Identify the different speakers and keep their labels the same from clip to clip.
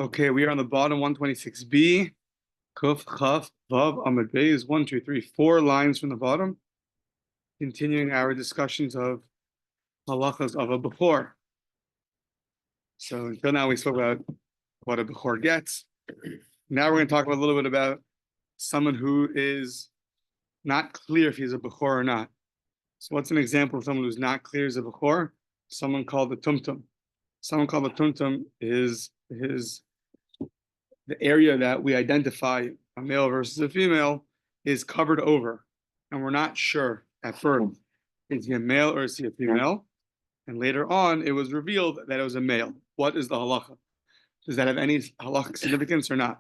Speaker 1: Okay, we are on the bottom 126b. Kuf, Chaf, Vav, Amud Beis, 1, 2, 3, 4 lines from the bottom. Continuing our discussions of halachas of a bechor. So until now we spoke about what a bechor gets. Now we're going to talk a little bit about someone who is not clear if he's a bechor or not. So what's an example of someone who's not clear as a bechor? Someone called a tumtum. Someone called a tumtum is the area that we identify a male versus a female is covered over, and we're not sure at first, is he a male or is he a female? And later on, it was revealed that it was a male. What is the halacha? Does that have any halachic significance or not?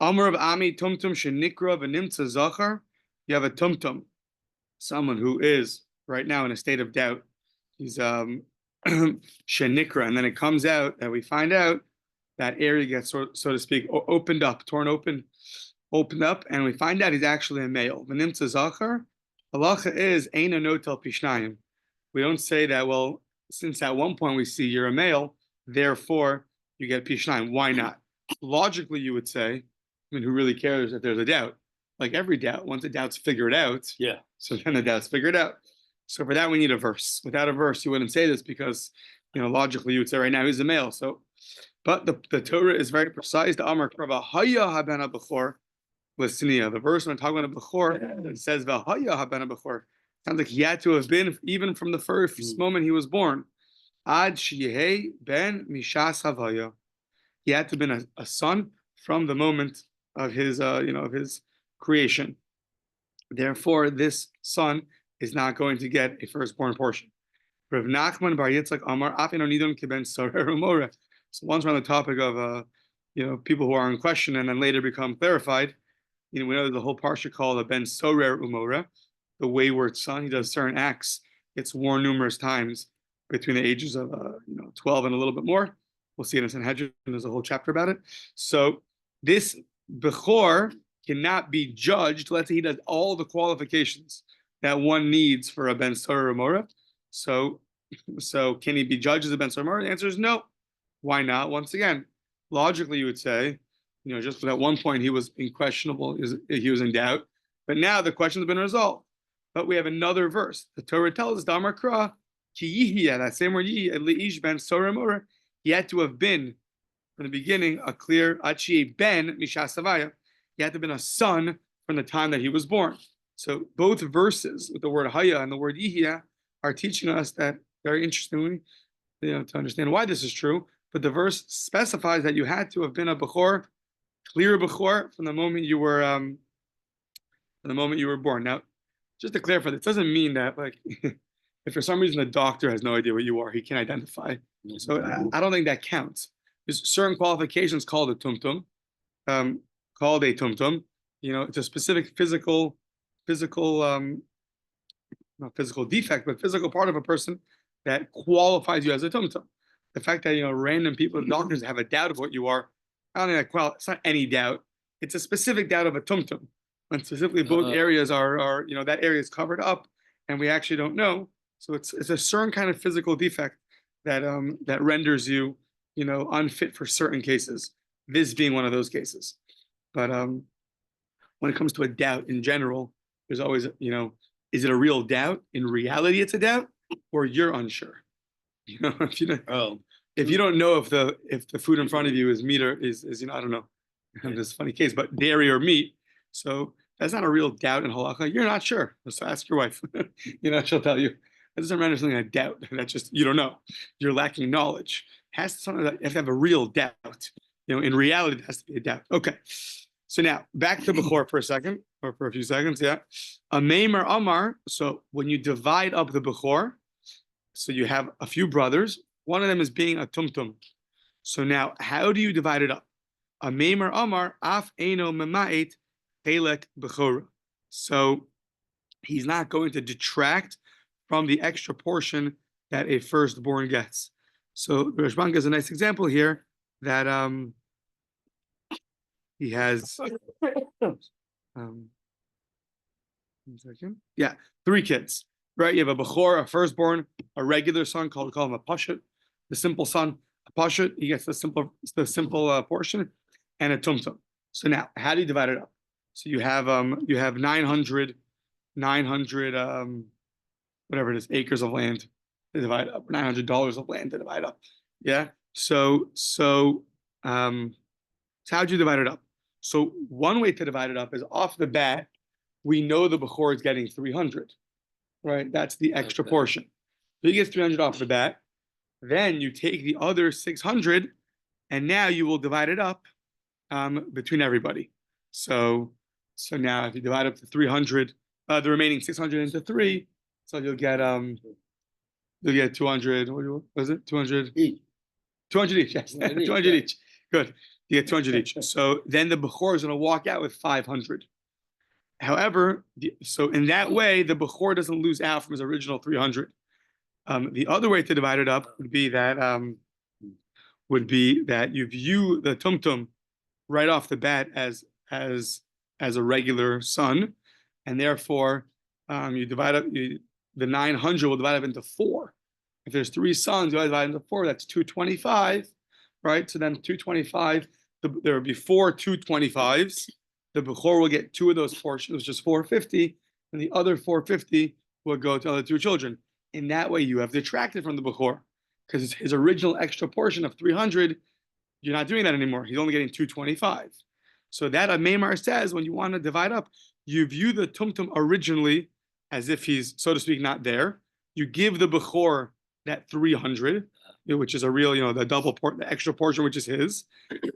Speaker 1: Amar of Ami tumtum shenikra v'nimtza zachar. You have a tumtum, someone who is right now in a state of doubt. He's shenikra, and then it comes out that we find out that area gets, so to speak, opened up, torn open, opened up, and we find out he's actually a male. V'nimtza zachar. Halacha is eina notel pishnayim. We don't say that, well, since at one point we see you're a male, therefore you get pishnayim. Why not? Logically, you would say, I mean, who really cares if there's a doubt? Like every doubt, once the doubt's figured out,
Speaker 2: yeah.
Speaker 1: So then the doubt's figured out. So for that, we need a verse. Without a verse, you wouldn't say this because, logically, you would say right now he's a male. So, but the Torah is very precise. The Amar Krava Haya Habena Bechor Listiniya. The verse when talking about a Bechor, it says Vahaya Habena Bechor. Sounds like he had to have been even from the first moment he was born. Ad Shiyeh Ben Mishas Havaya. He had to have been a son from the moment of his, of his creation. Therefore, this son is not going to get a firstborn portion. Rav Nachman Bar Yitzchak Amar Afino Nidon Kiben Sorer Umora. So once we're on the topic of, people who are in question and then later become clarified, we know there's a whole parsha called a Ben Sorer Umora, the wayward son. He does certain acts. It's worn numerous times between the ages of, 12 and a little bit more. We'll see it in Sanhedrin. There's a whole chapter about it. So this Bechor cannot be judged. Let's say he does all the qualifications that one needs for a Ben Sorer Umora. So can he be judged as a Ben Sorer Umora? The answer is no. Why not? Once again, logically you would say, just at one point he was questionable, he was in doubt, but now the question has been resolved. But we have another verse. The Torah tells us, Damar Kra, Ki Yihya, that same word Yihya, Leish Ben Sorer Umora, he had to have been, from the beginning, a clear, Achi Ben Mishas Havaya. He had to have been a son from the time that he was born. So both verses with the word Haya and the word Yihya are teaching us that, very interestingly, to understand why this is true, but the verse specifies that you had to have been a Bechor, clear Bechor, from the moment you were born. Now, just to clarify, this doesn't mean that, like, if for some reason the doctor has no idea what you are, he can't identify. So I don't think that counts. There's certain qualifications called a tumtum, it's a specific physical, not physical defect, but physical part of a person that qualifies you as a tumtum. The fact that, random people, doctors have a doubt of what you are, I don't think that, it's not any doubt. It's a specific doubt of a tumtum. And specifically both areas are, that area is covered up and we actually don't know. So it's a certain kind of physical defect that renders you, unfit for certain cases. This being one of those cases. But when it comes to a doubt in general, there's always, is it a real doubt? In reality, it's a doubt, or you're unsure. If you don't know if the food in front of you is meat or is I don't know, this funny case, but dairy or meat. So that's not a real doubt in halacha. You're not sure. So ask your wife. She'll tell you. That doesn't render something a doubt. That's just you don't know. You're lacking knowledge. Has something that you have to have a real doubt. In reality, it has to be a doubt. Okay. So now back to Bechor for a second, or for a few seconds. Yeah. A Meimer Amar. So when you divide up the Bechor, so you have a few brothers. One of them is being a tumtum. So now, how do you divide it up? A Meimer Amar Af Eino Memait Chelek Bechora. So he's not going to detract from the extra portion that a firstborn gets. So Rashban gives a nice example here that he has 3 kids, right? You have a Bechor, a firstborn, a regular son, call him a Pashut, the simple son, a Pashut, he gets the simple portion, and a tumtum. So now, how do you divide it up? So you have 900 whatever it is, acres of land to divide up, $900 of land to divide up. Yeah. So how'd you divide it up? So one way to divide it up is off the bat, we know the Bechor is getting 300, right? That's the extra portion. So he gets 300 off the bat. Then you take the other 600, and now you will divide it up between everybody. So now if you divide up to 300, the remaining 600 into 3, so you'll get 200. What was it? 200 each. 200 each. Yes, 200 each. Good. You get 200 each. So then the Bechor is going to walk out with 500. However, so in that way, the Bechor doesn't lose out from his original 300. The other way to divide it up would be that you view the tumtum right off the bat as a regular son, and therefore you divide up the 900 will divide up into 4. If there's 3 sons, you divide into 4. That's 225, right? So then 225. There will be 4 225s. The Bechor will get 2 of those portions, which is 450, and the other 450 will go to the other 2 children. In that way, you have detracted from the Bechor, because his original extra portion of 300, you're not doing that anymore. He's only getting 225. So that a Maimar says, when you want to divide up, you view the tumtum originally as if he's, so to speak, not there. You give the Bechor that 300, which is a real, the the extra portion, which is his.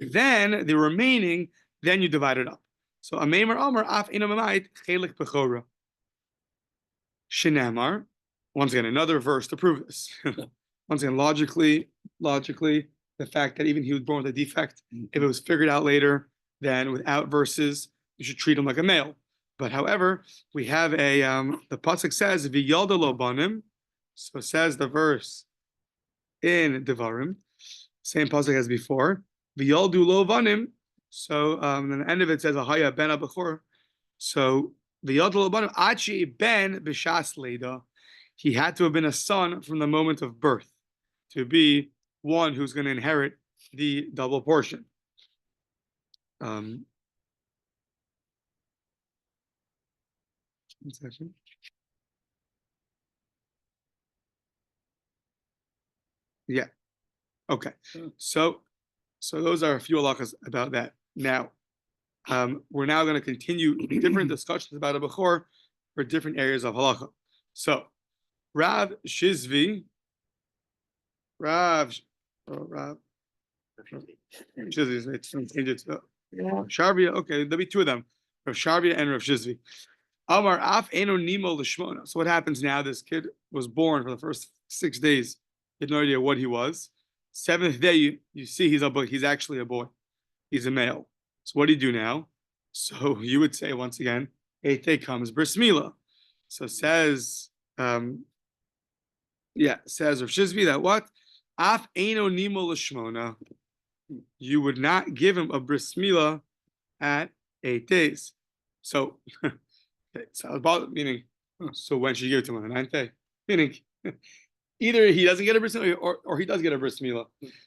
Speaker 1: Then the remaining, then you divide it up. So a Maimar Amar af inamayit chelik Bechora. Shinamar. Once again, another verse to prove this. Once again, logically, the fact that even he was born with a defect, if it was figured out later, then without verses, you should treat him like a male. But however, we have the pasuk says v'yalda lo banim. So says the verse in Devarim, same pasuk as before. V'yaldu lo banim. So then the end of it says ahaya ben abachor. So v'yaldu lo banim achi ben b'shas leida. He had to have been a son from the moment of birth to be one who's going to inherit the double portion. One second. Yeah. Okay. So those are a few halachas about that. Now, we're now going to continue different discussions about a Bechor for different areas of halacha. So, Rav Shizvi, Shizvi, it's change it to Sharvia. Okay, there'll be 2 of them, Rav Sharvia and Rav Shizvi. Amar af eno nimo l'shmona. So what happens now? This kid was born for the first 6 days. He had no idea what he was. 7th day, you see he's a boy. He's actually a boy. He's a male. So what do you do now? So you would say once again, 8th day comes bris milah. So says says Rav Shizvi that what? Af eino nimo l'shmona. You would not give him a bris milah at 8 days. So, meaning, so when should you give it to him on the 9th day? Meaning, either he doesn't get a bris milah or he does get a bris milah.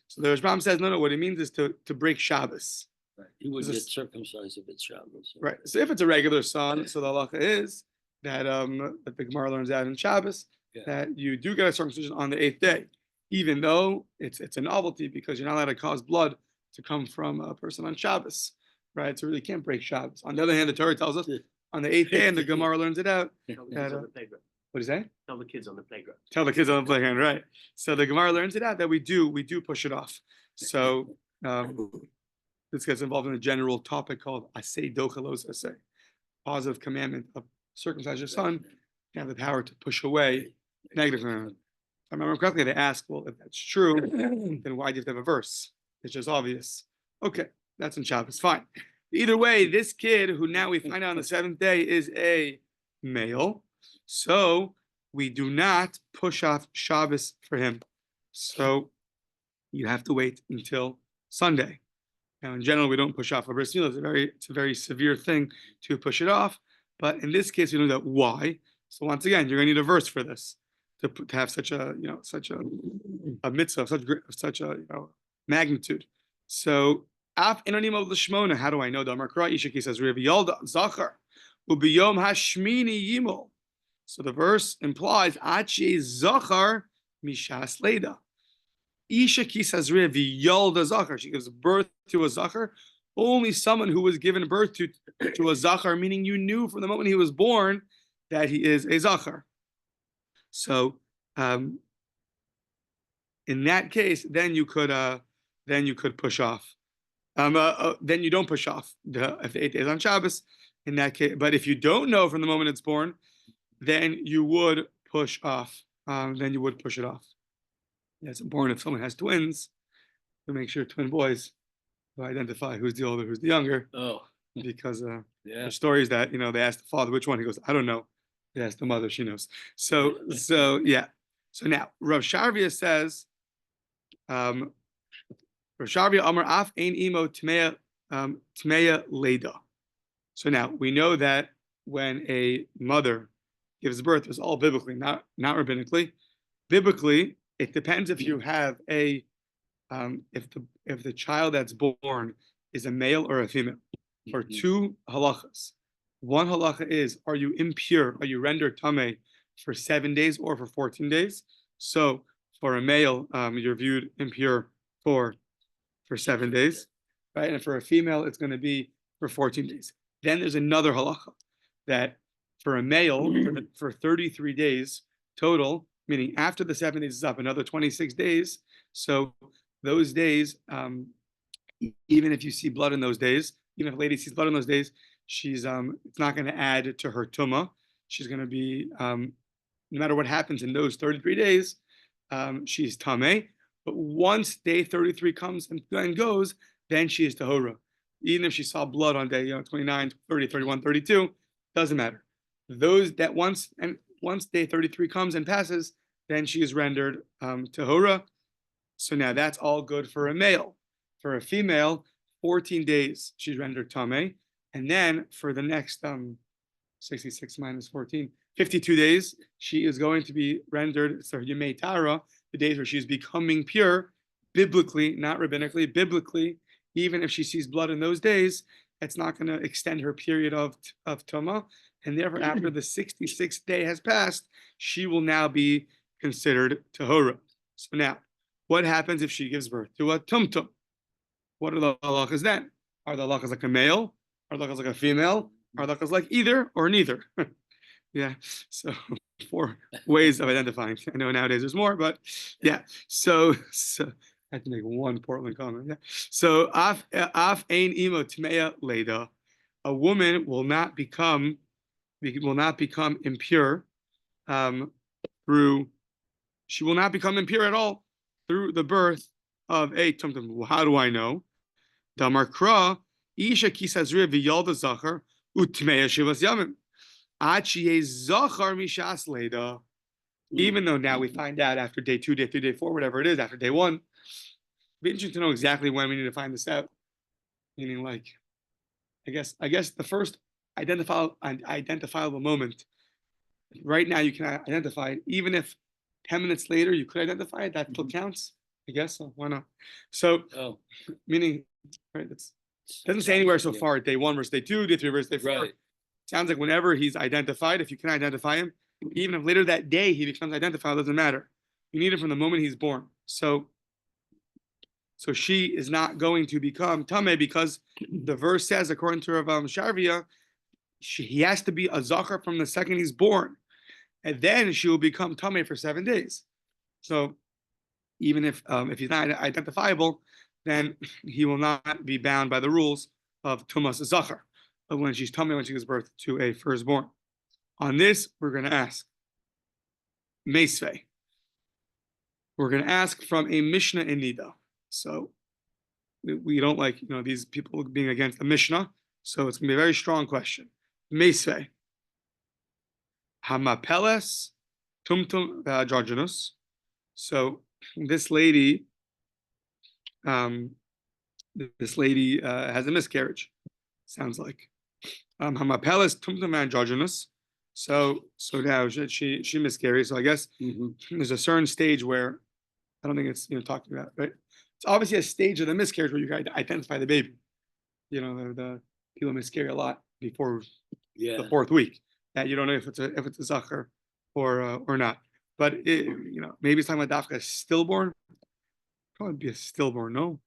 Speaker 1: So the Rashbam says, no, what it means is to break Shabbos.
Speaker 2: Right. He would get circumcised if it's Shabbos.
Speaker 1: Right. So if it's a regular son, so the halacha is that the Gemara learns out in Shabbos, that you do get a circumcision on the 8th day, even though it's a novelty because you're not allowed to cause blood to come from a person on Shabbos, right? So really can't break Shabbos. On the other hand, the Torah tells us on the 8th day, and the Gemara learns it out. What do you say?
Speaker 3: Tell the kids on the playground.
Speaker 1: Tell the kids on the playground, right? So the Gemara learns it out that we do push it off. So this gets involved in a general topic called asay dochalos asay, positive commandment of circumcise your son. You have the power to push away negative commandment. If I remember correctly, they ask, well, if that's true, then why do you have to have a verse? It's just obvious. Okay, that's in Shabbos. Fine. Either way, this kid who now we find out on the 7th day is a male. So we do not push off Shabbos for him. So you have to wait until Sunday. Now, in general, we don't push off a bris milah. It's a very severe thing to push it off. But in this case, we know that why. So once again, you're going to need a verse for this to have such a mitzvah, such a magnitude. So af inonim of l'shmona. How do I know? The Amakra Ishaki says Rev Yalda Zachar ubiyom hashmini yimol. So the verse implies Achi Zachar mishas leda. Ishaki says Rev Yalda Zachar. She gives birth to a Zachar. Only someone who was given birth to a Zachar, meaning you knew from the moment he was born that he is a Zachar. So in that case, then you could push off. Then you don't push off if the 8 days on Shabbos. In that case, but if you don't know from the moment it's born, then you would push off. Then you would push it off. It's important if someone has twins to make sure twin boys to identify who's the older, who's the younger.
Speaker 2: Oh,
Speaker 1: because the story is that they asked the father which one. He goes, I don't know. They asked the mother, she knows. So yeah. So now Rav Sharvia says, Rav Sharvia Amar Af Ein Imo Tmeya Leda. So now we know that when a mother gives birth, it's all biblically, not rabbinically. Biblically, it depends if you have if the child that's born is a male or a female. For two halachas. One halacha is, are you impure? Are you rendered tamei for 7 days or for 14 days? So for a male, you're viewed impure for 7 days, right? And for a female, it's going to be for 14 days. Then there's another halacha that for a male, for 33 days total, meaning after the 7 days is up, another 26 days. So those days, even if you see blood in those days, even if a lady sees blood in those days, she's it's not going to add to her tumah. She's going to be no matter what happens in those 33 days, she's tameh. But once day 33 comes and goes, then she is tahora. Even if she saw blood on day 29, 30, 31, 32, doesn't matter. Once day 33 comes and passes, then she is rendered tahora. So now that's all good for a male. For a female, 14 days she's rendered tameh, and then for the next 66 minus 14, 52 days she is going to be rendered Yomi Tara, the days where she's becoming pure, biblically, not rabbinically, biblically. Even if she sees blood in those days, it's not going to extend her period of tumah, and therefore after the 66th day has passed, she will now be considered tahora. So now, what happens if she gives birth to a tumtum? What are the halachas then? Are the halachas like a male? Are the halachas like a female? Are the halachas like either or neither? Yeah. So 4 ways of identifying. I know nowadays there's more, but yeah. So I have to make one Portland comment. Yeah. So af ein imo tmeya leda. A woman will not become impure she will not become impure at all through the birth of a tumtum. How do I know? The Markra, Isha kisazriya v'yalda zachar utmeya shivas yamim. Achiye zachar mishas leda. Even though now we find out after day 2, day 3, day 4, whatever it is, after day 1, it'd be interesting to know exactly when we need to find this out. Meaning, like, I guess the first identifiable moment. Right now, you can identify it, even if 10 minutes later you could identify it. That still counts. I guess so. Why not? So, meaning, right? It doesn't say anywhere so far. Day 1 versus day 2, day 3 versus day 4. Right. Sounds like whenever he's identified, if you can identify him, even if later that day he becomes identified, it doesn't matter. You need it from the moment he's born. So she is not going to become tameh because the verse says, according to Rav Sharvia, he has to be a zachar from the second he's born, and then she will become tameh for 7 days. So even if he's not identifiable, then he will not be bound by the rules of tumas zachar. But when she's tameh, when she gives birth to a firstborn. On this, we're going to ask Meisvei. We're going to ask from a Mishnah in Nida. So we don't like these people being against the Mishnah. So it's going to be a very strong question. Meisvei. Hamapeles tumtum androgynous. So this lady has a miscarriage. Sounds like hamapeles tumtum androgynous. So now she miscarries. So I guess there's a certain stage where I don't think it's talking about, right? It's obviously a stage of the miscarriage where you can identify the baby. The people miscarry a lot before the fourth week. That you don't know if it's a zachar or not. But maybe it's talking about dafka stillborn. Probably be a stillborn. No.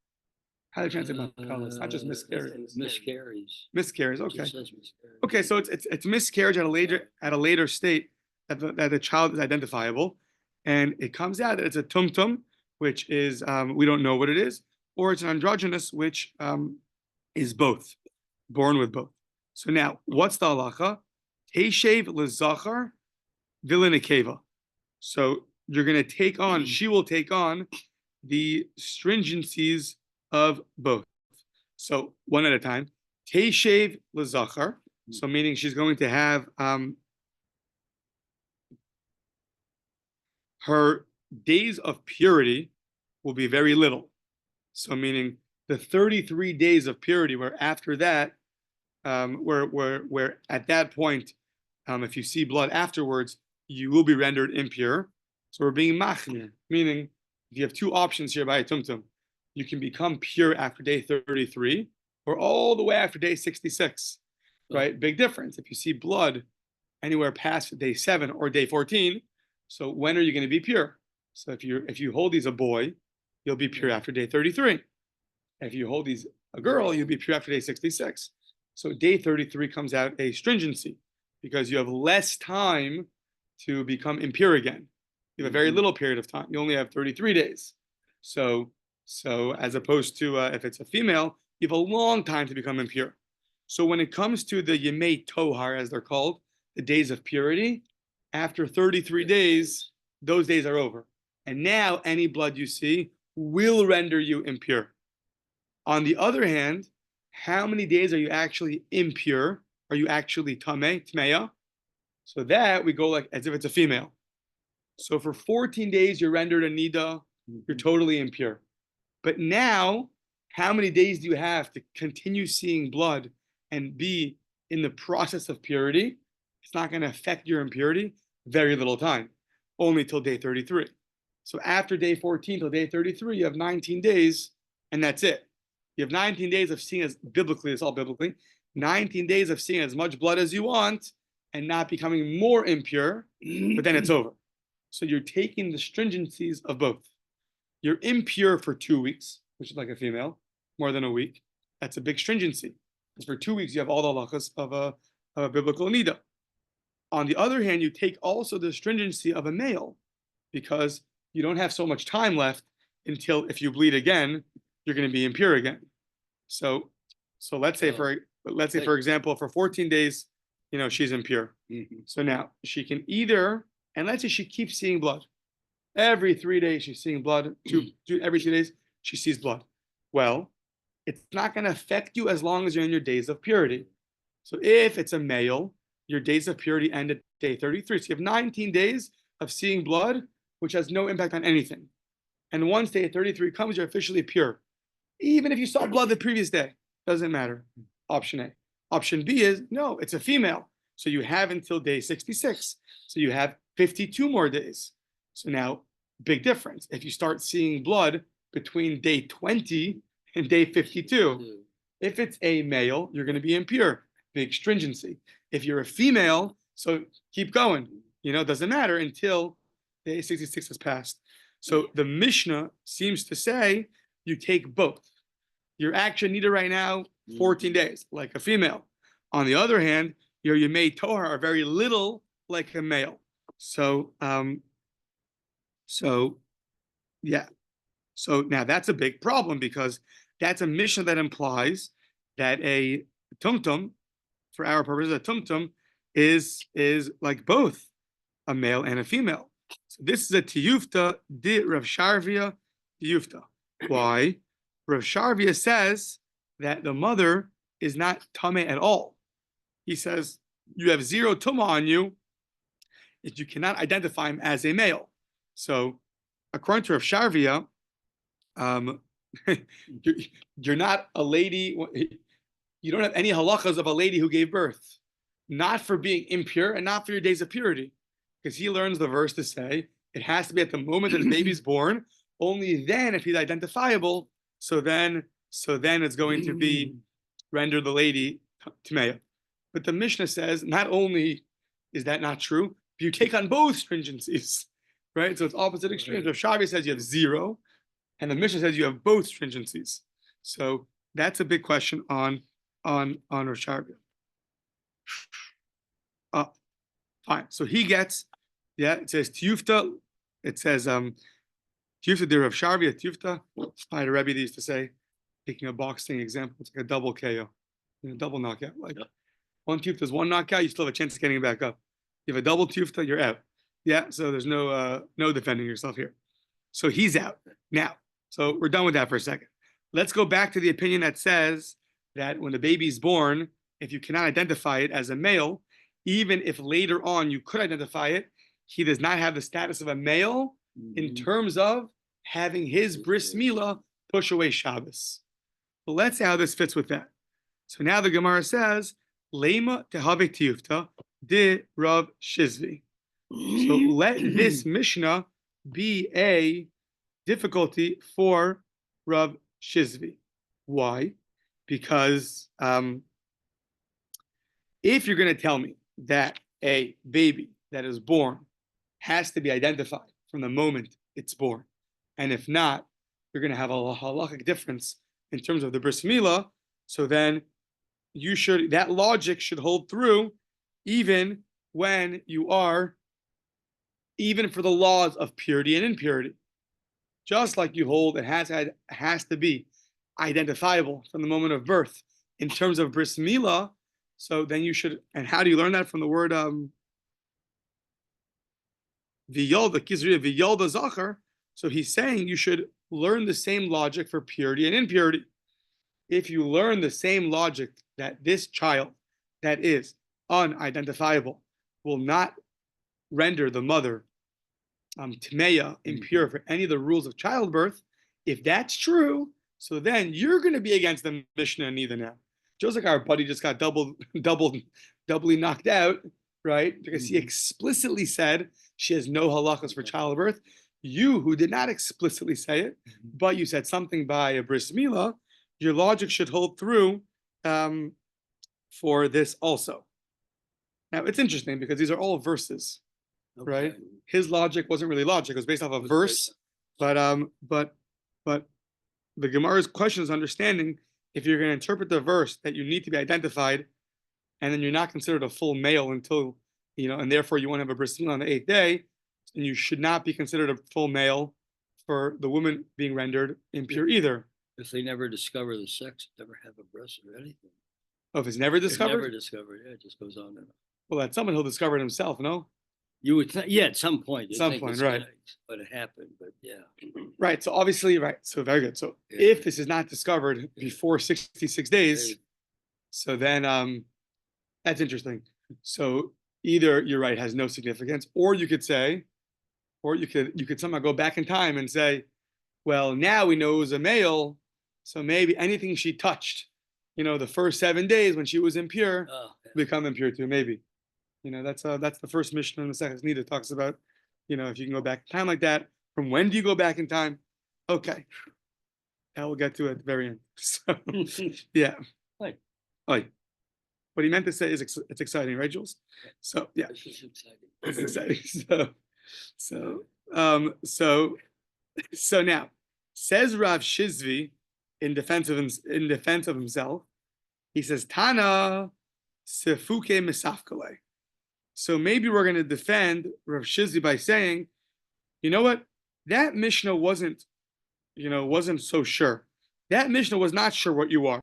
Speaker 1: How do you translate makala? It's not just miscarriage.
Speaker 2: Miscarries.
Speaker 1: Miscarries. Okay.
Speaker 2: Miscarries.
Speaker 1: Okay. So it's miscarriage at a later state that the child is identifiable, and it comes out that it's a tumtum, which is we don't know what it is, or it's an androgynous, which is both, born with both. So now, what's the halacha? Teshev lezachar vilinekeva. So you're going to take on. She will take on the stringencies of both. So one at a time. Teshev lezachar. So meaning she's going to have her days of purity will be very little. So meaning the 33 days of purity, where after that, where at that point, if you see blood afterwards, you will be rendered impure. So we're being machmir, meaning if you have two options here by a tumtum, you can become pure after day 33 or all the way after day 66, right? Big difference. If you see blood anywhere past day 7 or day 14, so when are you going to be pure? So if you hold these a boy, you'll be pure after day 33. If you hold these a girl, you'll be pure after day 66. So day 33 comes out a stringency because you have less time to become impure again. You have a very little period of time. You only have 33 days. So as opposed to if it's a female, you have a long time to become impure. So when it comes to the Yemei Tohar, as they're called, the days of purity, after 33 days, those days are over. And now any blood you see will render you impure. On the other hand, how many days are you actually impure? Are you actually tmeya? So that we go like as if it's a female. So for 14 days, you're rendered a nida, you're totally impure. But now, how many days do you have to continue seeing blood and be in the process of purity? It's not going to affect your impurity. Very little time, only till day 33. So after day 14 till day 33, you have 19 days, and that's it. You have 19 days of seeing as biblically, it's all biblically, 19 days of seeing as much blood as you want and not becoming more impure, but then it's over. So you're taking the stringencies of both. You're impure for 2 weeks, which is like a female, more than a week. That's a big stringency. Because for 2 weeks, you have all the halachas of a biblical nida. On the other hand, you take also the stringency of a male because you don't have so much time left until if you bleed again, you're going to be impure again. So let's say for example, for 14 days, she's impure. Mm-hmm. So now she can either, and let's say she keeps seeing blood. Every 3 days she's seeing blood. Every 2 days she sees blood. Well, it's not going to affect you as long as you're in your days of purity. So if it's a male, your days of purity end at day 33. So you have 19 days of seeing blood, which has no impact on anything. And once day 33 comes, you're officially pure. Even if you saw blood the previous day, doesn't matter. Option A. Option B is, no, it's a female. So you have until day 66. So you have 52 more days. So now, big difference. If you start seeing blood between day 20 and day 52, if it's a male, you're going to be impure. Big stringency. If you're a female, so keep going. It doesn't matter until day 66 has passed. So the Mishnah seems to say you take both. Your action needed right now, 14 days, like a female. On the other hand, your Yemei Tohar are very little like a male. So yeah. So now that's a big problem because that's a Mishnah that implies that a tumtum, for our purposes, a tumtum is like both a male and a female. So this is a tiyufta di Rav Sharvia tiyufta. Why? Rav Sharvia says that the mother is not tameh at all. He says you have zero tumah on you if you cannot identify him as a male. So according to Rav Sharvia, you're not a lady. You don't have any halachas of a lady who gave birth, not for being impure and not for your days of purity, because he learns the verse to say it has to be at the moment that the baby's born only then if he's identifiable, so then it's going to be render the lady Tmeya. But the Mishnah says not only is that not true, but you take on both stringencies, right? So it's opposite extremes. Rav Shavi says you have 0, and the Mishnah says you have both stringencies. So that's a big question on Rav Shavi. Fine. So he gets, it says Tiyufta. It says Tiyufta de Rav Shavi at Tiyufta. I had a Rebbe that used to say, taking a boxing example, it's like a double KO, a double knockout. Like one Tiyufta is one knockout, you still have a chance of getting back up. You have a double Tiyufta, you're out. Yeah, so there's no defending yourself here. So he's out now. So we're done with that for a second. Let's go back to the opinion that says that when the baby's born, if you cannot identify it as a male, even if later on you could identify it, he does not have the status of a male in terms of having his bris milah push away Shabbos. So let's see how this fits with that. So now the Gemara says, Lema tehave tiyufta de Rav Shizvi. So let this Mishnah be a difficulty for Rav Shizvi. Why? Because if you're going to tell me that a baby that is born has to be identified from the moment it's born, and if not, you're going to have a halachic difference in terms of the bris milah, so then that logic should hold through even when you are, even for the laws of purity and impurity. Just like you hold, it has to be identifiable from the moment of birth in terms of bris milah. So then you should, and how do you learn that? From the word v'yolda, kizriya v'yolda zachar. So he's saying you should learn the same logic for purity and impurity. If you learn the same logic that this child that is unidentifiable will not render the mother tmeya, impure for any of the rules of childbirth, if that's true, so then you're going to be against the Mishnah neither now. Just like our buddy just got doubly knocked out, right? Because he explicitly said she has no halachas for childbirth. You, who did not explicitly say it, but you said something by a bris milah, your logic should hold through for this also. Now, it's interesting because these are all verses, right? His logic wasn't really logic; it was based off a verse. But the Gemara's question is understanding if you're going to interpret the verse that you need to be identified, and then you're not considered a full male until, and therefore you won't have a bris milah on the 8th day, and you should not be considered a full male for the woman being rendered impure either.
Speaker 2: If they never discover the sex, never have a breast or anything.
Speaker 1: Oh, if it's never discovered?
Speaker 2: Never discovered, yeah, it just goes on and on.
Speaker 1: Well, at some point he'll discover it himself, no?
Speaker 2: You would think, yeah, at some point.
Speaker 1: Right.
Speaker 2: But it happened, but yeah.
Speaker 1: Right, so obviously, right, so very good. So if this is not discovered before 66 days, so then that's interesting. So either you're right, has no significance, or you could say, or you could somehow go back in time and say, well, now we know it was a male, so maybe anything she touched, the first 7 days when she was impure, become impure too, maybe. That's the first Mishnah in the Masechta Nida talks about, if you can go back in time like that. From when do you go back in time? Okay, that we'll get to at the very end. So, yeah.
Speaker 2: Right.
Speaker 1: What he meant to say is it's exciting, right, Jules? So yeah,
Speaker 2: This is exciting.
Speaker 1: it's exciting. So now says Rav Shizvi in defense of himself. He says Tana sefuke misafkale. So maybe we're going to defend Rav Shizvi by saying, you know what? That Mishnah wasn't so sure. That Mishnah was not sure what you are.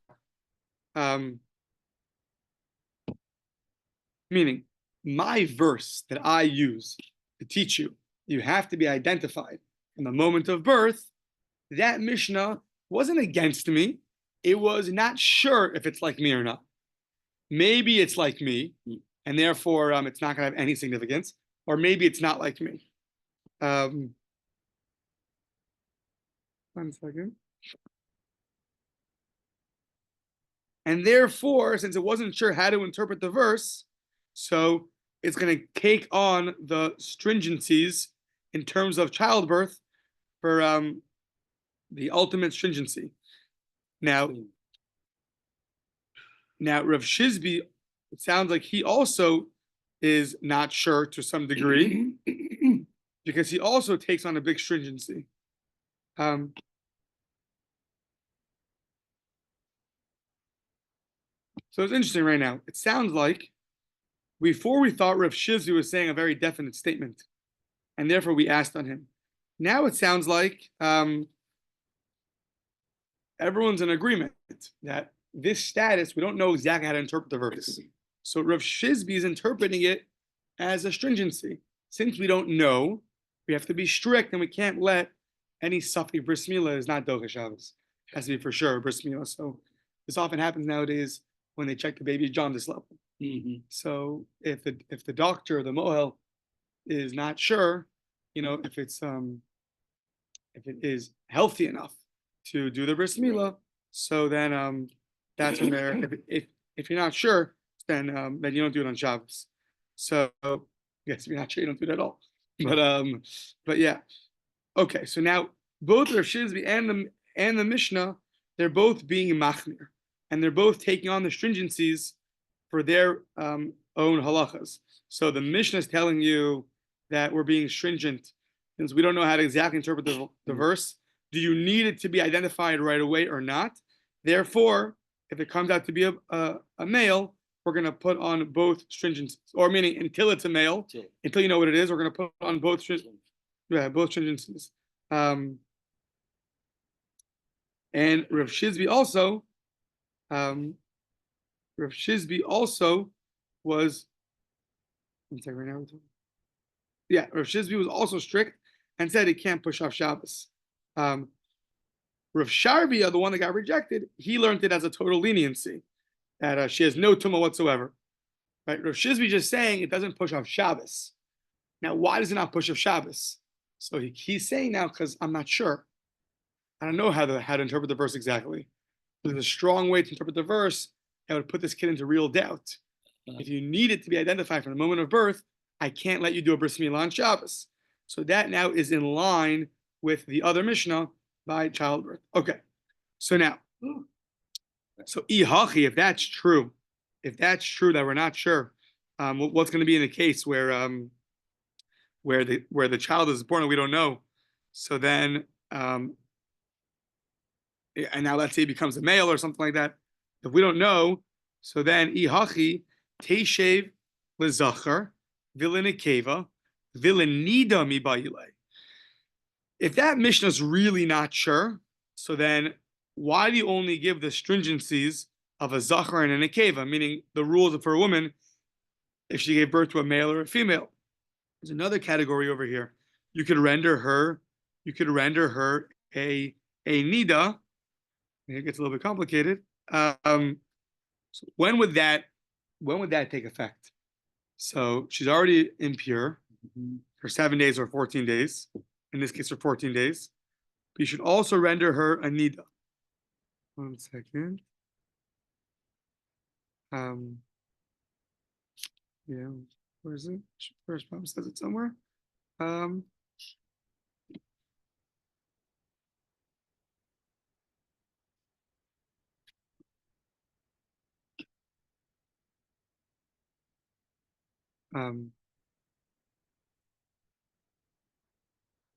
Speaker 1: Meaning, my verse that I use to teach you, you have to be identified from the moment of birth. That Mishnah wasn't against me. It was not sure if it's like me or not. Maybe it's like me, and therefore it's not going to have any significance. Or maybe it's not like me. 1 second. And therefore, since it wasn't sure how to interpret the verse, so it's going to take on the stringencies in terms of childbirth the ultimate stringency. Now Rav Shizbi, it sounds like he also is not sure to some degree because he also takes on a big stringency. So it's interesting right now. It sounds like before we thought Rav Shizbi was saying a very definite statement, and therefore we asked on him. Now it sounds like everyone's in agreement that this status, we don't know exactly how to interpret the verse. So Rav Shizbi is interpreting it as a stringency. Since we don't know, we have to be strict, and we can't let any suffix bris milah is not docha Shabbos. It has to be for sure bris milah. So this often happens nowadays when they check the baby's jaundice level.
Speaker 2: Mm-hmm.
Speaker 1: So if the doctor or the mohel is not sure, if it is healthy enough to do the bris milah, so then that's when they're if you're not sure, then you don't do it on Shabbos. So yes, if you're not sure, you don't do it at all. But yeah, okay. So now both Rav Shizbi and the Mishnah, they're both being machmir, and they're both taking on the stringencies for their own halachas. So the Mishnah is telling you that we're being stringent since we don't know how to exactly interpret the verse. Do you need it to be identified right away or not? Therefore, if it comes out to be a male, we're going to put on both stringencies, or meaning until it's a male, until you know what it is, we're going to put on both stringencies. And Rav Shizbi also, was, one second right now. Yeah, Rav Shizbi was also strict and said he can't push off Shabbos. Rav Sharvia, the one that got rejected, he learned it as a total leniency, that she has no tumah whatsoever. Right? Rav Shizbi just saying it doesn't push off Shabbos. Now, why does it not push off Shabbos? So he's saying now because I'm not sure. I don't know how to interpret the verse exactly. There's a strong way to interpret the verse that would put this kid into real doubt. If you need it to be identified from the moment of birth, I can't let you do a bris milah on Shabbos. So that now is in line with the other Mishnah by childbirth. Okay, so now, ihachi, if that's true that we're not sure, what's going to be in the case where the child is born and we don't know, so then and now let's say it becomes a male or something like that. If we don't know, so then ihachi teishev lezachar vilinekeva vilinida mibayile. If that Mishnah is really not sure, so then why do you only give the stringencies of a zachar and a nekeva, meaning the rules for a woman if she gave birth to a male or a female? There's another category over here. You could render her a nida. It gets a little bit complicated. So when would that take effect? So she's already impure for 7 days or 14 days. In this case, for 14 days. But you should also render her a nida. 1 second. Yeah, where is it? First Bible says it somewhere.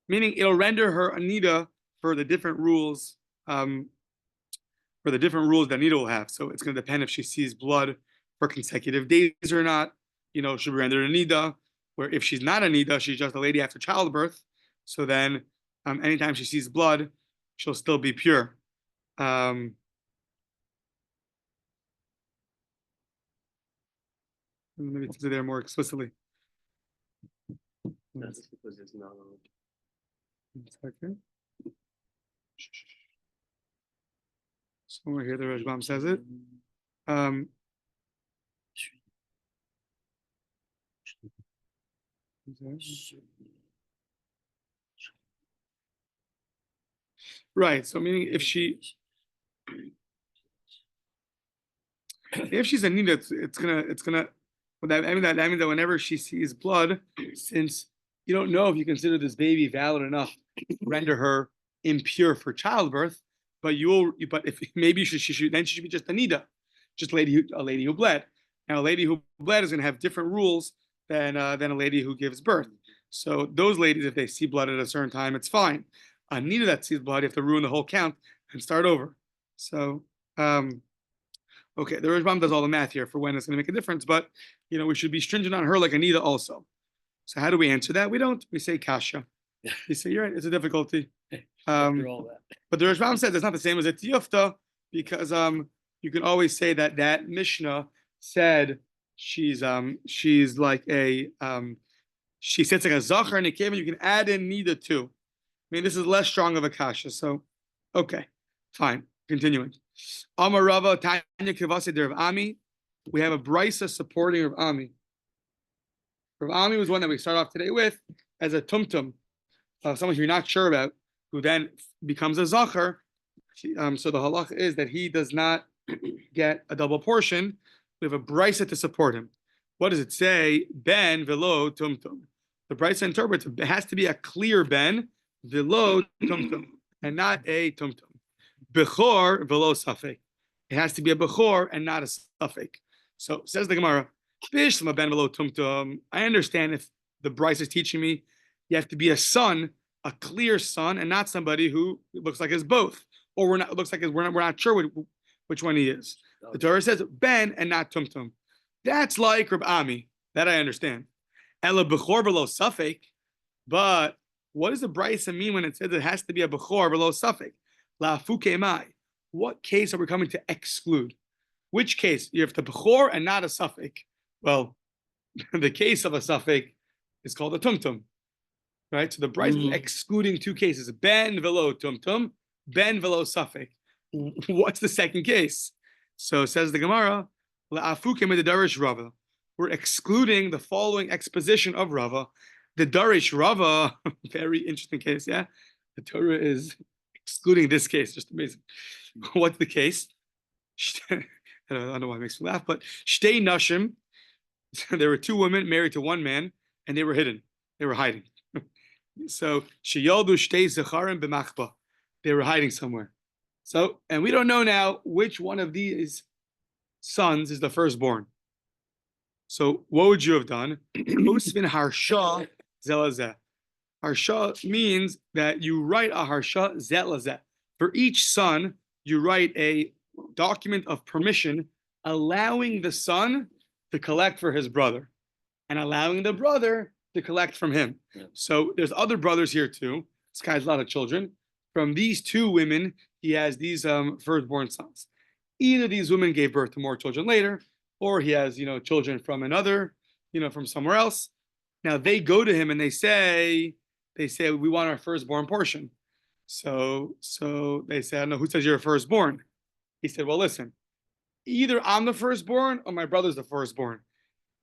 Speaker 1: Meaning it'll render her a nida for the different rules, that nida will have. So it's going to depend if she sees blood for consecutive days or not. Should be rendered a nida. Where if she's not a nida, she's just a lady after childbirth. So then, anytime she sees blood, she'll still be pure. Maybe it's there more explicitly.
Speaker 2: That's because it's not.
Speaker 1: 1 second. Somewhere here, the Rashbam says it. Right. So meaning if she's a nida, it's gonna. That means that whenever she sees blood, since you don't know if you consider this baby valid enough to render her impure for childbirth, but if maybe she should be just a nida, just a lady who bled. Now a lady who bled is going to have different rules than a lady who gives birth. So those ladies, if they see blood at a certain time, it's fine. A nida that sees blood, you have to ruin the whole count and start over. So okay, the Rashbam does all the math here for when it's going to make a difference, but we should be stringent on her like a nida also. So how do we answer that? We don't. We say kasha. We say, you're right, it's a difficulty.
Speaker 2: All that.
Speaker 1: But the Rashbam said it's not the same as a tiyufta, because you can always say that Mishnah said she's like she sits like a zachar and a kevin. You can add in nida too. I mean, this is less strong of a kasha. So, okay, fine. Continuing. Amar Rava Tanya Kivasi der Rav Ami. We have a brisa supporting Rav Ami. Rav Ami was one that we start off today with as a tumtum, someone you're not sure about, who then becomes a zachar. So the halacha is that he does not get a double portion. We have a brisa to support him. What does it say? Ben velo tumtum. The brisa interprets it has to be a clear ben velo tumtum and not a tumtum. Bechor velo safek. It has to be a bechor and not a safek. So says the Gemara, Bishma ben velo tumtum. I understand if the brisa is teaching me you have to be a son, a clear son, and not somebody who looks like is both, or we're not sure which one he is. The Torah says ben and not tumtum. That's like Reb Ami. That I understand. Ela bechor below safek. But what does the brisa mean when it says it has to be a bechor below safek? La fuke mai. What case are we coming to exclude? Which case? You have the bechor and not a safek. Well, the case of a safek is called a tumtum. Right? So the brisa is excluding two cases. Ben velo tumtum, ben velo safek. What's the second case? So says the Gemara, Rava. We're excluding the following exposition of Rava. The Darish Rava, very interesting case, yeah? The Torah is excluding this case, just amazing. What's the case? I don't know why it makes me laugh, but Shtei Nashim, there were two women married to one man, and they were hidden. They were hiding. So, Sheyoldu Shtei Zecharim b'machba. They were hiding somewhere. So, and we don't know now which one of these sons is the firstborn. So, what would you have done? Usvin harsha zelazeh. Harsha means that you write a harsha zelazeh. For each son, you write a document of permission allowing the son to collect for his brother and allowing the brother to collect from him. Yeah. So, there's other brothers here too. This guy has a lot of children. From these two women, he has these firstborn sons. Either these women gave birth to more children later, or he has, children from another, from somewhere else. Now they go to him and they say, we want our firstborn portion. So they say, I don't know, who says you're a firstborn? He said, well, listen, either I'm the firstborn or my brother's the firstborn.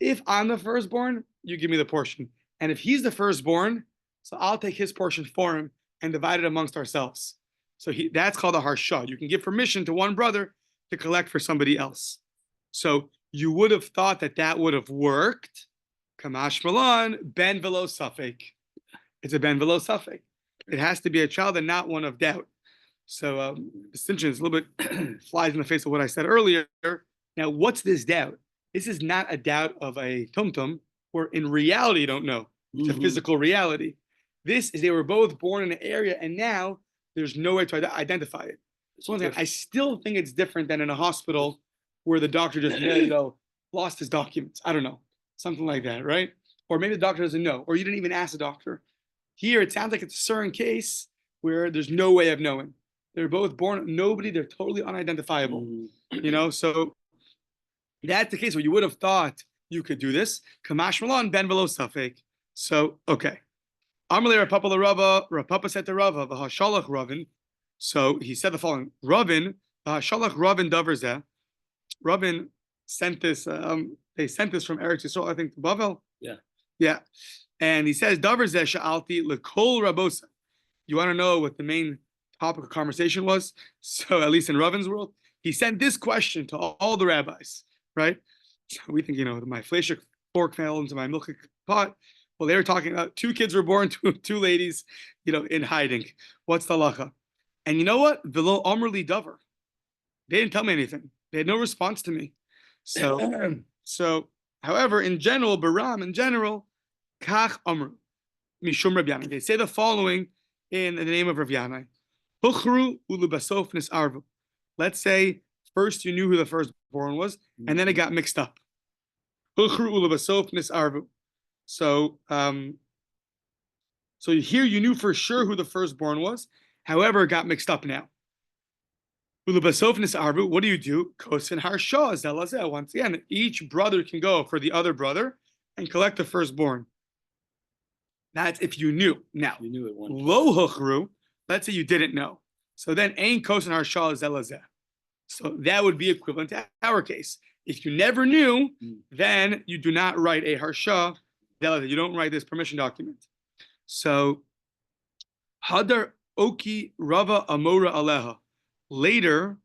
Speaker 1: If I'm the firstborn, you give me the portion. And if he's the firstborn, so I'll take his portion for him and divide it amongst ourselves. So that's called a harsha. You can give permission to one brother to collect for somebody else. So you would have thought that would have worked. Kamash Malan, ben velo safek. It's a ben velo safek. It has to be a child and not one of doubt. So distinction is a little bit flies in the face of what I said earlier. Now, what's this doubt? This is not a doubt of a tumtum, where in reality you don't know. It's a physical reality. This is they were both born in an area, and now there's no way to identify it. So I still think it's different than in a hospital where the doctor just lost his documents. I don't know, something like that, right? Or maybe the doctor doesn't know, or you didn't even ask the doctor. Here, it sounds like it's a certain case where there's no way of knowing. They're both born, they're totally unidentifiable. So that's the case where you would have thought you could do this. Kamash Malon, ben velo safek. So, okay. Amalei Rav Papa l'Rava, Rav Papa said to Rava, v'hashalach Ravin. So he said the following: Ravin, v'hashalach Ravin davar zeh. Ravin sent this. They sent this from Eretz Yisrael, I think, to Bavel. Yeah. And he says davar zeh sha'alti lekol rabosa. You want to know what the main topic of conversation was? So at least in Ravin's world, he sent this question to all the rabbis, right? So we think, my fleshik fork fell into my milk pot. Well, they were talking about two kids were born to two ladies, in hiding. What's the halacha? And you know what? Velo amrli davar. They didn't tell me anything. They had no response to me. So, however, in general, Baram, kach amru, mishum Rav Yanai. They say the following in the name of Rav Yanai. Huchru ulubasof nisarvu. Let's say first you knew who the firstborn was, and then it got mixed up. Huchru ulubasof nisarvu. So here you knew for sure who the firstborn was. However, it got mixed up now. Ulubasof nisarvu. What do? Kosin harsha zelazeh. Once again, each brother can go for the other brother and collect the firstborn. That's if you knew. Now,
Speaker 2: You knew it one.
Speaker 1: lo huchru. Let's say you didn't know. So then, ein kosin harsha zelazeh. So that would be equivalent to our case. If you never knew, then you do not write a harsha. You don't write this permission document. So, hadar oki Rava amora aleha. Later,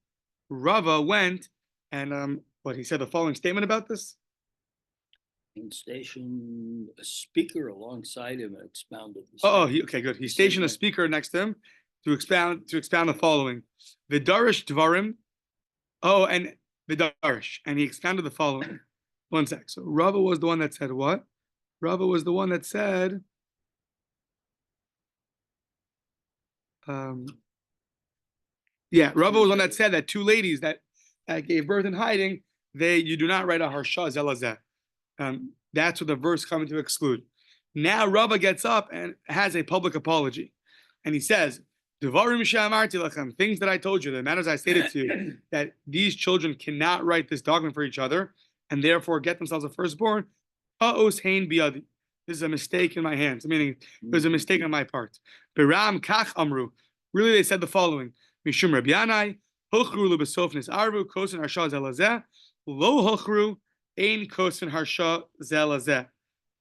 Speaker 1: Rava went and he said the following statement about this.
Speaker 2: And stationed a speaker alongside him and expounded.
Speaker 1: Okay, good. He stationed a speaker next to him to expound the following. Vidarish dvarim. And Vidarish, and he expounded the following. One sec. So Rava was the one that said what? Rava was the one that said. Rava was the one that said that two ladies that gave birth in hiding, you do not write a harsha zelazeh. That's what the verse coming to exclude. Now Rava gets up and has a public apology, and he says, "Devarim she'amarti lachem, things that I told you, the matters I stated to you, that these children cannot write this document for each other, and therefore get themselves a firstborn. Ha'os hein biyadi. This is a mistake in my hands. Meaning, there's a mistake on my part. Biram kach amru. Really, they said the following: Mishum Rabbi Yanai, hochru lebesof nisarvu kosin harsha zelazeh, lo hochru ein kosin harsha zelazeh.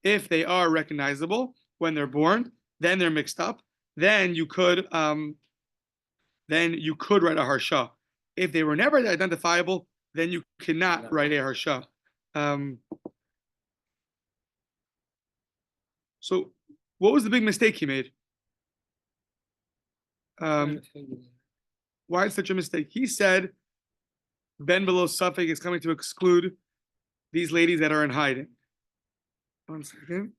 Speaker 1: If they are recognizable when they're born, then they're mixed up. Then you could write a harsha. If they were never identifiable, then you cannot write a harsha. So, what was the big mistake he made? Why is such a mistake? He said Ben below suffix is coming to exclude these ladies that are in hiding. One second.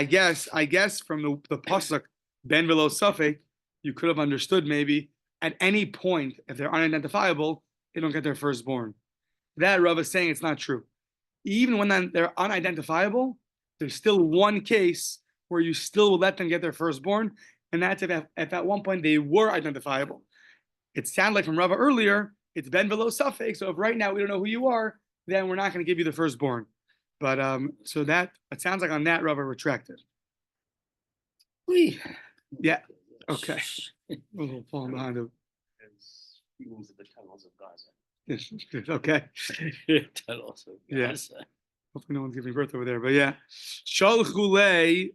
Speaker 2: Yes.
Speaker 1: I guess from the pasuk ben below suffix, you could have understood maybe at any point if they're unidentifiable, they don't get their firstborn. That Rav is saying it's not true. Even when they're unidentifiable, there's still one case where you still will let them get their firstborn, and that's if at one point they were identifiable. It sounded like from Rava earlier, it's ben below suffix. So if right now we don't know who you are, then we're not going to give you the firstborn. But so that it sounds like on that Rava retracted. Yeah. Okay. We'll fall behind him.
Speaker 3: He moves to the tunnels of Gaza.
Speaker 1: Okay.
Speaker 2: Tunnels of
Speaker 1: Yeah.
Speaker 2: Gaza.
Speaker 1: Hopefully no one's giving birth over there, but yeah. Shalchulei.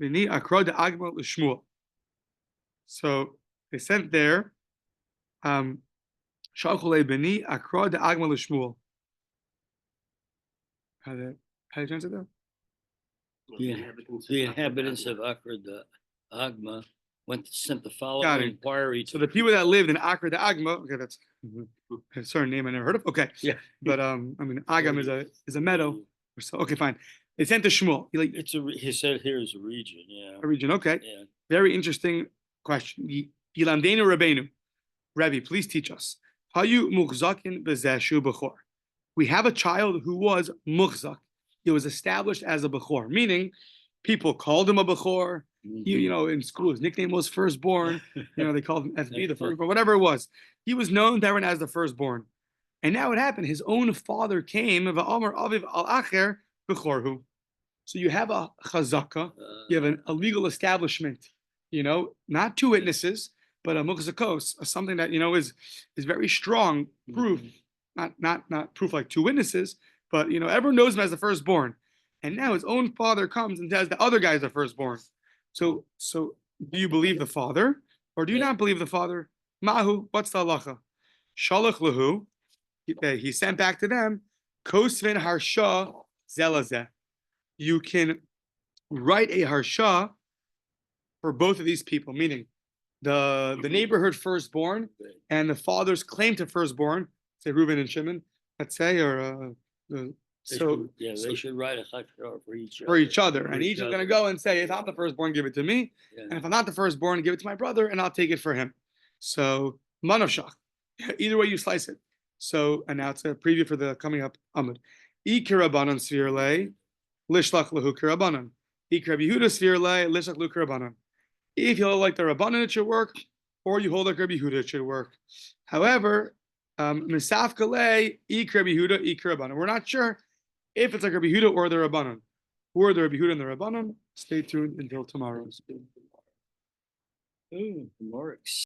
Speaker 1: V'ni akra de agma l'shmuel. So they sent there. Shalchulei b'ni akra de agma l'shmuel. How do you translate that?
Speaker 2: The inhabitants of Accra the Agma sent the
Speaker 1: Got
Speaker 2: following
Speaker 1: it.
Speaker 2: inquiry
Speaker 1: So
Speaker 2: to
Speaker 1: the people that lived in Accra de Agma, okay, that's a certain name I never heard of. Okay,
Speaker 2: Yeah.
Speaker 1: but Agam is a meadow. So okay, fine. They sent to Shmuel.
Speaker 2: He said here is a region, yeah.
Speaker 1: A region. Okay,
Speaker 2: Yeah.
Speaker 1: very interesting question. Yilamdenu Rabbeinu, Rabbi, please teach us. Hayu muchzakin b'zeshu b'chor. We have a child who was muchzak. He was established as a b'chor, meaning people called him a b'chor. In school, his nickname was firstborn. They called him FB, the firstborn, whatever it was. He was known to everyone as the firstborn. And now what happened? His own father came, v'amar aviv al acher b'chorhu. So you have a chazaka, you have a legal establishment, not two witnesses, but a muksakos, something that is very strong proof, not proof like two witnesses, but everyone knows him as the firstborn, and now his own father comes and says the other guy is the firstborn. So do you believe the father or do you not believe the father? Mahu, what's the halacha? Shalach lahu, he sent back to them, Kosvin harsha zelazeh. You can write a harsha for both of these people, meaning the neighborhood firstborn and the father's claim to firstborn, say Reuben and Shimon, let's say, or they
Speaker 2: should write a chakra for each
Speaker 1: other. And each is going to go and say, if I'm the firstborn, give it to me. Yeah. And if I'm not the firstborn, give it to my brother, and I'll take it for him. So, manavshach. Either way you slice it. So, and now it's a preview for the coming up Amud. Ikirabanan svirle, lishlach lahu kirabanan. Ikirab Yehuda svirle, lishlach lahu kirabanan. If you hold like the Rabbanan, it should work, or you hold like Rabbi Yehuda, it should work. However, Misaf Kalei, Ik Rabbi Yehuda, Ik Rabbanan. We're not sure if it's like Rabbi Yehuda or the Rabbanan. Who are the Rabbi Yehuda and the Rabbanan? Stay tuned until tomorrow.
Speaker 2: Tomorrow.